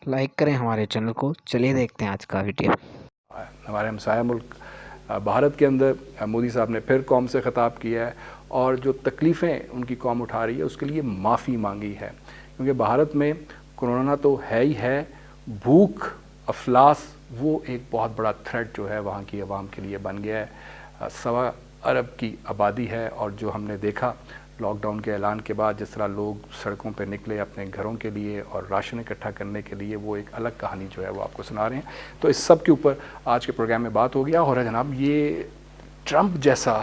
Like करें हमारे channel को। चलिए देखते हैं आज का वीडियो। हमारे हमसाया मुल्क भारत के अंदर मोदी साहब ने फिर कौम से ख़िताब किया है और जो तकलीफ़ें उनकी कौम उठा रही है उसके लिए माफ़ी मांगी है, क्योंकि भारत में कोरोना तो है ही है, भूख अफलास वो एक बहुत बड़ा थ्रेट जो है वहाँ की आवाम के लिए बन गया है। 1.25 अरब की आबादी है और जो हमने देखा लॉकडाउन के ऐलान के बाद जिस तरह लोग सड़कों पर निकले अपने घरों के लिए और राशन इकट्ठा करने के लिए, वो एक अलग कहानी जो है वो आपको सुना रहे हैं। तो इस सब के ऊपर आज के प्रोग्राम में बात होगी। और जनाब ये ट्रंप जैसा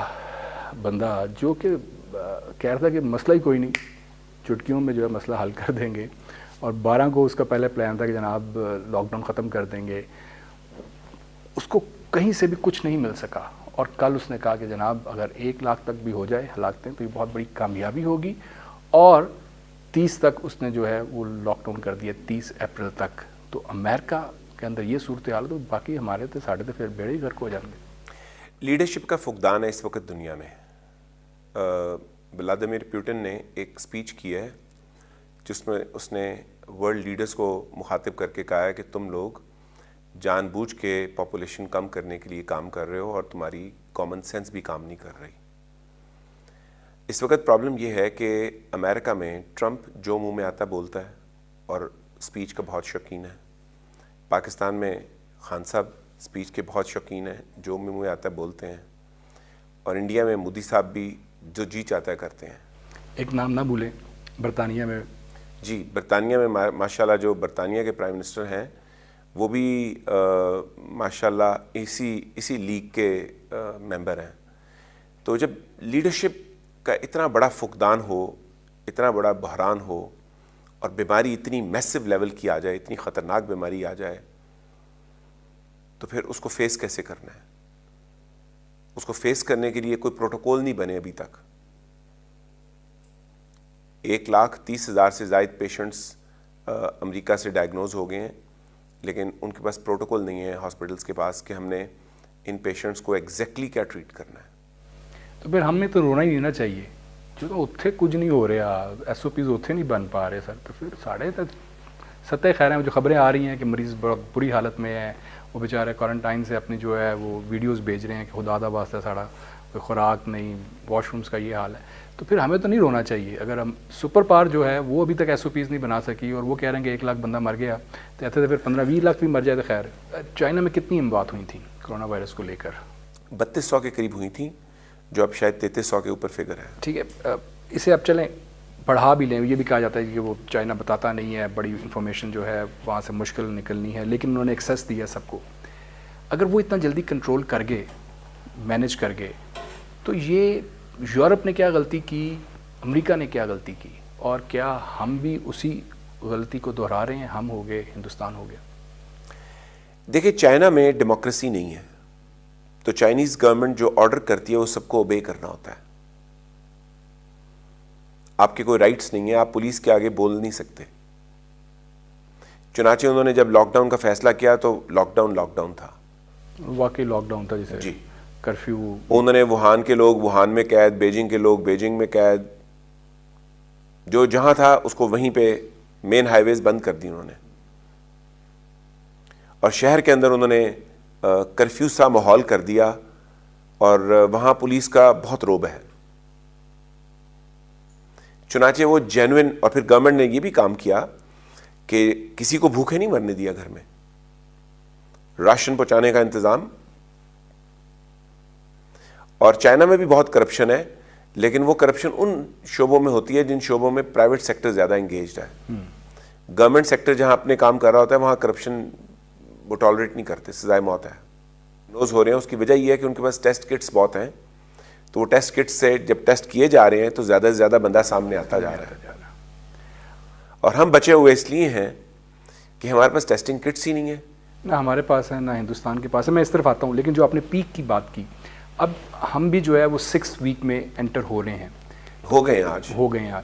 बंदा जो कि कह रहा था कि मसला ही कोई नहीं, चुटकियों में जो है मसला हल कर देंगे, और 12 को उसका पहले प्लान था कि जनाब लॉकडाउन ख़त्म कर देंगे, उसको कहीं से भी कुछ नहीं मिल सका। और कल उसने कहा कि जनाब अगर 1 लाख तक भी हो जाए हलाकतें तो ये बहुत बड़ी कामयाबी होगी, और 30 तक उसने जो है वो लॉकडाउन कर दिया, 30 अप्रैल तक। तो अमेरिका के अंदर ये सूरत हाल है, तो बाकी हमारे तो साढ़े तो फिर बेड़े ही घर को हो जाएंगे। लीडरशिप का फुकदान है इस वक्त दुनिया में। व्लादिमीर पुतिन ने एक स्पीच की है जिसमें उसने वर्ल्ड लीडर्स को मुखातिब करके कहा है कि तुम लोग जानबूझ के पॉपुलेशन कम करने के लिए काम कर रहे हो और तुम्हारी कॉमन सेंस भी काम नहीं कर रही। इस वक्त प्रॉब्लम यह है कि अमेरिका में ट्रंप जो मुंह में आता बोलता है और स्पीच का बहुत शौकीन है। पाकिस्तान में खान साहब स्पीच के बहुत शौकीन हैं, जो मुंह में आता है बोलते हैं। और इंडिया में मोदी साहब भी जो जी चाहता है करते हैं। एक नाम ना भूलें, बरतानिया में जी, बरतानिया में माशाल्लाह जो बरतानिया के प्राइम मिनिस्टर हैं वो भी माशाल्लाह इसी लीग के मेंबर हैं। तो जब लीडरशिप का इतना बड़ा फुकदान हो, इतना बड़ा बहरान हो, और बीमारी इतनी मैसिव लेवल की आ जाए, इतनी ख़तरनाक बीमारी आ जाए, तो फिर उसको फेस कैसे करना है? उसको फेस करने के लिए कोई प्रोटोकॉल नहीं बने अभी तक। 1,30,000 से ज़ायद पेशेंट्स अमेरिका से डायग्नोज हो गए हैं, लेकिन उनके पास प्रोटोकॉल नहीं है हॉस्पिटल्स के पास कि हमने इन पेशेंट्स को एग्जैक्टली क्या ट्रीट करना है। तो फिर हमें तो रोना ही नहीं ना चाहिए, जो तो उत्थे कुछ नहीं हो रहा, SOPs उत्थे नहीं बन पा रहे सर। तो फिर साढ़े तक सतह खैर है, जो खबरें आ रही हैं कि मरीज़ बहुत बुरी हालत में है, वो बेचारे क्वारंटाइन से अपनी जो है वो वीडियोस भेज रहे हैं कि खुदा दा वास्ता साड़ा कोई खुराक नहीं, वॉशरूम्स का ये हाल है। तो फिर हमें तो नहीं रोना चाहिए। अगर हम सुपर पावर जो है वो अभी तक SOPs नहीं बना सकी और वो कह रहे हैं कि 1 लाख बंदा मर गया, तो ऐसे तो फिर 15-20 लाख भी मर जाए तो खैर। चाइना में कितनी बात हुई थी कोरोना वायरस को लेकर? 3200 के करीब हुई थी, जो अब शायद 3300 के ऊपर फिगर है। ठीक है, इसे अब चलें बढ़ा भी लें। ये भी कहा जाता है कि वो चाइना बताता नहीं है, बड़ी इंफॉर्मेशन जो है वहाँ से मुश्किल निकलनी है, लेकिन उन्होंने एक्सेस दिया सबको। अगर वो इतना जल्दी कंट्रोल कर गए, मैनेज कर गए, तो ये यूरोप ने क्या गलती की, अमेरिका ने क्या गलती की, और क्या हम भी उसी गलती को दोहरा रहे हैं? हम हो गए, हिंदुस्तान हो गया। देखिए, चाइना में डेमोक्रेसी नहीं है, तो चाइनीज़ गवर्नमेंट जो ऑर्डर करती है वो सबको ओबे करना होता है। आपके कोई राइट्स नहीं है, आप पुलिस के आगे बोल नहीं सकते। चुनाचे उन्होंने जब लॉकडाउन का फैसला किया तो लॉकडाउन था, वाकई लॉकडाउन था, जिसे जी कर्फ्यू। उन्होंने वुहान के लोग वुहान में कैद, बीजिंग के लोग बीजिंग में कैद, जो जहां था उसको वहीं पे मेन हाईवेज बंद कर दी उन्होंने, और शहर के अंदर उन्होंने कर्फ्यू सा माहौल कर दिया, और वहां पुलिस का बहुत रोब है। चुनाचे वो जेन्युइन, और फिर गवर्नमेंट ने ये भी काम किया कि किसी को भूखे नहीं मरने दिया, घर में राशन पहुंचाने का इंतजाम। और चाइना में भी बहुत करप्शन है, लेकिन वो करप्शन उन शोबों में होती है जिन शोबों में प्राइवेट सेक्टर ज़्यादा इंगेज्ड है। गवर्नमेंट सेक्टर जहां अपने काम कर रहा होता है वहां करप्शन वो टॉलरेट नहीं करते, सजाए मौत है। नोज हो रहे हैं, उसकी वजह यह है कि उनके पास टेस्ट किट्स बहुत हैं, तो वो टेस्ट किट्स से जब टेस्ट किए जा रहे हैं तो ज़्यादा से ज़्यादा बंदा सामने आता जा रहा है। और हम बचे हुए इसलिए हैं कि हमारे पास टेस्टिंग किट्स ही नहीं है, ना हमारे पास है ना हिंदुस्तान के पास है। मैं इस तरफ आता हूँ, लेकिन जो आपने पीक की बात की, अब हम भी जो है वो 6 वीक में एंटर हो रहे हैं, हो गए हैं आज।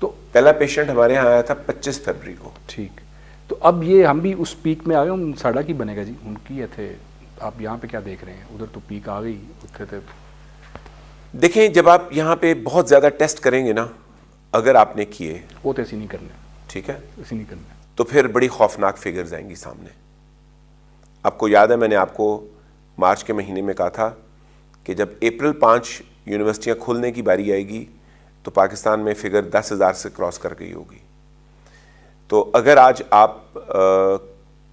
तो पहला पेशेंट हमारे यहाँ आया था 25 फरवरी को। ठीक, तो अब ये हम भी उस पीक में आ गए। साड़ा की बनेगा जी उनकी है थे, आप यहाँ पे क्या देख रहे हैं? उधर तो पीक आ गई, उठे थे। देखें, जब आप यहाँ पे बहुत ज़्यादा टेस्ट करेंगे ना, अगर आपने किए, वो तो ऐसे नहीं करने, ठीक है, ऐसे नहीं करने। तो फिर बड़ी खौफनाक फिगर्स आएंगी सामने। आपको याद है मैंने आपको मार्च के महीने में कहा था कि जब अप्रैल 5 यूनिवर्सिटियां खुलने की बारी आएगी तो पाकिस्तान में फिगर 10,000 से क्रॉस कर गई होगी। तो अगर आज आप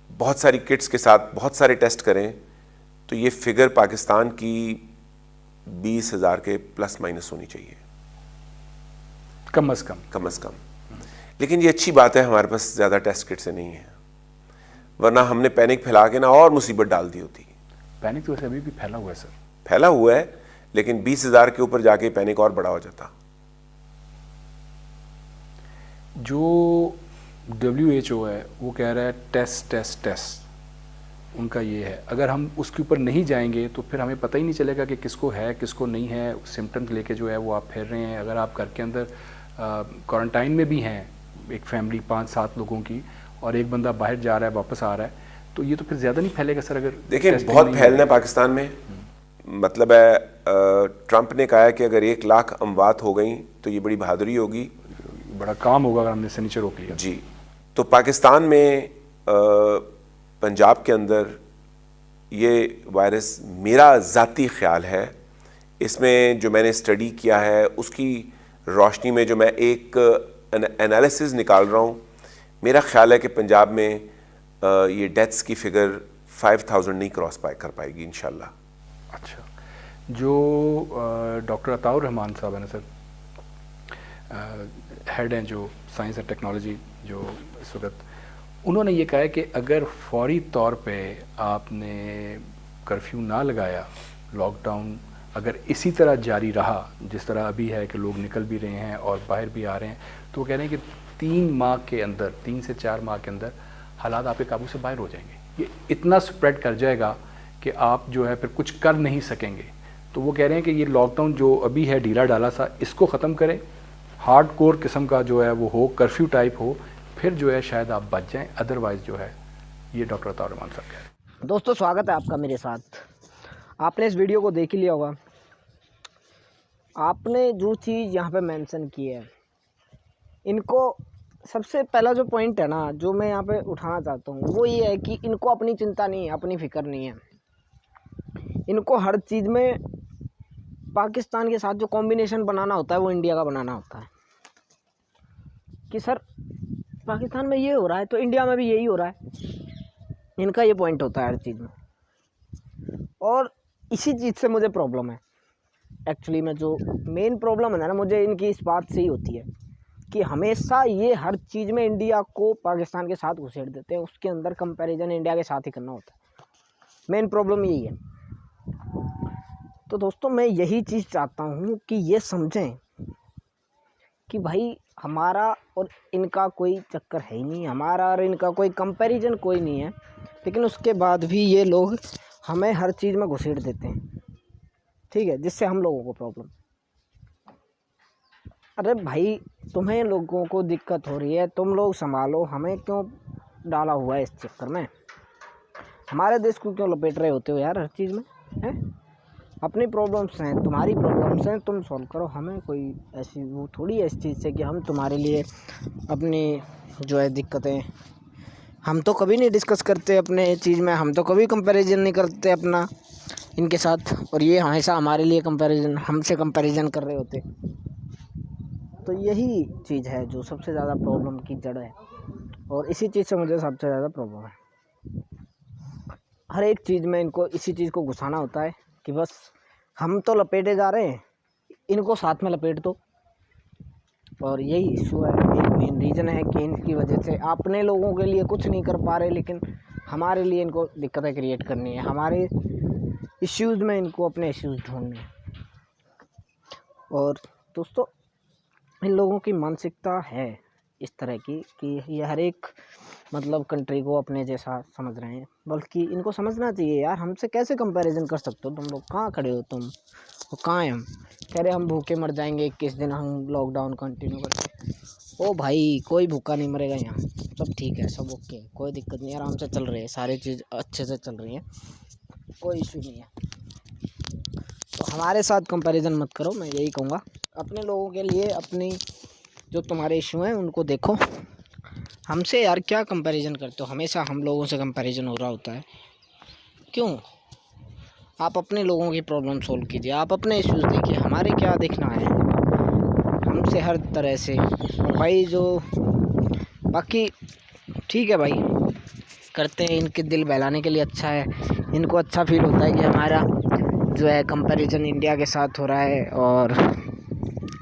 बहुत सारी किट्स के साथ बहुत सारे टेस्ट करें तो ये फिगर पाकिस्तान की 20,000 के प्लस माइनस होनी चाहिए कम से कम। लेकिन ये अच्छी बात है हमारे पास ज़्यादा टेस्ट किट से नहीं है, वरना हमने पैनिक फैला के ना और मुसीबत डाल दी होती। पैनिक तो वैसे अभी भी फैला हुआ है सर, फैला हुआ है, लेकिन 20,000 के ऊपर जाके पैनिक और बड़ा हो जाता। जो WHO है वो कह रहा है टेस्ट, उनका ये है। अगर हम उसके ऊपर नहीं जाएंगे तो फिर हमें पता ही नहीं चलेगा कि किसको है किसको नहीं है। सिम्टम्स लेके जो है वो आप फिर रहे हैं। अगर आप घर के अंदर क्वारंटाइन में भी हैं, एक फैमिली 5-7 लोगों की, और एक बंदा बाहर जा रहा है वापस आ रहा है, तो ये तो फिर ज़्यादा नहीं फैलेगा सर। अगर देखिए बहुत फैलना है पाकिस्तान में, मतलब है ट्रंप ने कहा है कि अगर 1 लाख अमवात हो गई तो ये बड़ी बहादुरी होगी, बड़ा काम होगा अगर हमने इससे नीचे रोक लिया। जी, तो पाकिस्तान में पंजाब के अंदर ये वायरस, मेरा ज़ाती ख्याल है, इसमें जो मैंने स्टडी किया है उसकी रोशनी में जो मैं एक एनालिसिस निकाल रहा हूँ, मेरा ख्याल है कि पंजाब में ये डेथ्स की फिगर 5,000 नहीं क्रॉस कर पाएगी इंशाल्लाह। अच्छा, जो डॉक्टर अताउर रहमान साहब है ना सर, हेड हैं जो साइंस एंड टेक्नोलॉजी जो इस वक्त, उन्होंने ये कहा है कि अगर फौरी तौर पे आपने कर्फ्यू ना लगाया, लॉकडाउन अगर इसी तरह जारी रहा जिस तरह अभी है कि लोग निकल भी रहे हैं और बाहर भी आ रहे हैं, तो वो कह रहे हैं कि 3 माह के अंदर, 3 से 4 माह के अंदर हालात आपके काबू से बाहर हो जाएंगे। ये इतना स्प्रेड कर जाएगा कि आप जो है फिर कुछ कर नहीं सकेंगे। तो वो कह रहे हैं कि ये लॉकडाउन जो अभी है ढीला ढाला सा, इसको ख़त्म करें, हार्ड कोर किस्म का जो है वो हो, कर्फ्यू टाइप हो, फिर जो है शायद आप बच जाएं। अदरवाइज़ जो है ये डॉक्टर अताउर रहमान साहब कह रहे हैं। दोस्तों स्वागत है आपका मेरे साथ। आपने इस वीडियो को देख ही लिया होगा। आपने जो चीज़ यहाँ पे मेंशन की है, इनको सबसे पहला जो पॉइंट है ना, जो मैं यहाँ पे उठाना चाहता हूँ, वो ये है कि इनको अपनी चिंता नहीं है, अपनी फ़िक्र नहीं है। इनको हर चीज़ में पाकिस्तान के साथ जो कॉम्बिनेशन बनाना होता है वो इंडिया का बनाना होता है कि सर पाकिस्तान में ये हो रहा है तो इंडिया में भी यही हो रहा है। इनका ये पॉइंट होता है हर चीज़ में, और इसी चीज़ से मुझे प्रॉब्लम है। एक्चुअली में जो मेन प्रॉब्लम है ना, मुझे इनकी इस बात से ही होती है कि हमेशा ये हर चीज़ में इंडिया को पाकिस्तान के साथ घुसेड़ देते हैं, उसके अंदर कंपैरिजन इंडिया के साथ ही करना होता है। मेन प्रॉब्लम यही है। तो दोस्तों मैं यही चीज़ चाहता हूँ कि ये समझें कि भाई हमारा और इनका कोई चक्कर है ही नहीं, हमारा और इनका कोई कंपैरिजन कोई नहीं है, लेकिन उसके बाद भी ये लोग हमें हर चीज़ में घुसेड़ देते हैं, ठीक है, जिससे हम लोगों को प्रॉब्लम। अरे भाई तुम्हें लोगों को दिक्कत हो रही है, तुम लोग संभालो, हमें क्यों डाला हुआ है इस चक्कर में? हमारे देश को क्यों लपेट रहे होते हो यार हर चीज़ में? हैं, अपनी प्रॉब्लम्स हैं, तुम्हारी प्रॉब्लम्स हैं, तुम सॉल्व करो। हमें कोई ऐसी वो थोड़ी है इस चीज़ से कि हम तुम्हारे लिए अपनी जो है दिक्कतें, हम तो कभी नहीं डिस्कस करते अपने चीज़ में, हम तो कभी कंपैरिजन नहीं करते अपना इनके साथ, और ये हमेशा हमारे लिए कंपैरिजन, हमसे कंपैरिजन कर रहे होते। तो यही चीज़ है जो सबसे ज़्यादा प्रॉब्लम की जड़ है, और इसी चीज़ से मुझे सबसे ज़्यादा प्रॉब्लम है। हर एक चीज़ में इनको इसी चीज़ को घुसाना होता है कि बस हम तो लपेटे जा रहे हैं, इनको साथ में लपेट दो। और यही इशू है, एक मेन रीज़न है कि इनकी वजह से अपने लोगों के लिए कुछ नहीं कर पा रहे, लेकिन हमारे लिए इनको दिक्कतें क्रिएट करनी है, हमारे इश्यूज़ में इनको अपने इश्यूज़ ढूंढने हैं। और दोस्तों इन लोगों की मानसिकता है इस तरह की कि ये हर एक मतलब कंट्री को अपने जैसा समझ रहे हैं, बल्कि इनको समझना चाहिए यार, हमसे कैसे कंपैरिजन कर सकते हो तुम लोग? कहाँ खड़े हो तुम, और कहाँ हैं हम? कह रहे हम भूखे मर जाएंगे 21 दिन हम लॉकडाउन कंटिन्यू करके। ओ भाई कोई भूखा नहीं मरेगा यहाँ, सब ठीक है, सब ओके, कोई दिक्कत नहीं, आराम से चल रही है, सारी चीज़ अच्छे से चल रही हैं, कोई इशू नहीं है। तो हमारे साथ कंपैरिजन मत करो, मैं यही कहूँगा। अपने लोगों के लिए अपनी जो तुम्हारे इशू हैं उनको देखो, हमसे यार क्या कंपैरिजन करते हो, हमेशा हम लोगों से कंपैरिजन हो रहा होता है, क्यों? आप अपने लोगों की प्रॉब्लम सोल्व कीजिए, आप अपने इश्यूज़ देखिए, हमारे क्या देखना है हमसे हर तरह से। और भाई जो बाकी ठीक है भाई, करते हैं, इनके दिल बहलाने के लिए अच्छा है, इनको अच्छा फील होता है कि हमारा जो है कंपैरिजन इंडिया के साथ हो रहा है, और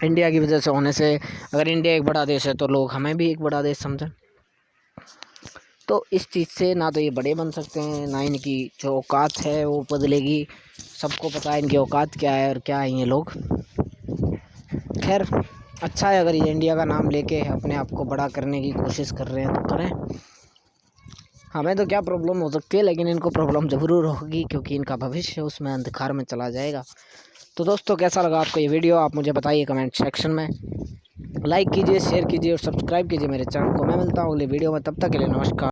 इंडिया की वजह से होने से अगर इंडिया एक बड़ा देश है तो लोग हमें भी एक बड़ा देश समझें। तो इस चीज़ से ना तो ये बड़े बन सकते हैं, ना इनकी जो औकात है वो बदलेगी। सबको पता है इनकी औकात क्या है और क्या है ये लोग। खैर अच्छा है, अगर ये इंडिया का नाम लेके अपने आप को बड़ा करने की कोशिश कर रहे हैं तो करें, हमें तो क्या प्रॉब्लम हो सकती है, लेकिन इनको प्रॉब्लम ज़रूर होगी क्योंकि इनका भविष्य उसमें अंधकार में चला जाएगा। तो दोस्तों कैसा लगा आपको ये वीडियो, आप मुझे बताइए कमेंट सेक्शन में। लाइक कीजिए, शेयर कीजिए और सब्सक्राइब कीजिए मेरे चैनल को। मैं मिलता हूँ अगले वीडियो में, तब तक के लिए नमस्कार।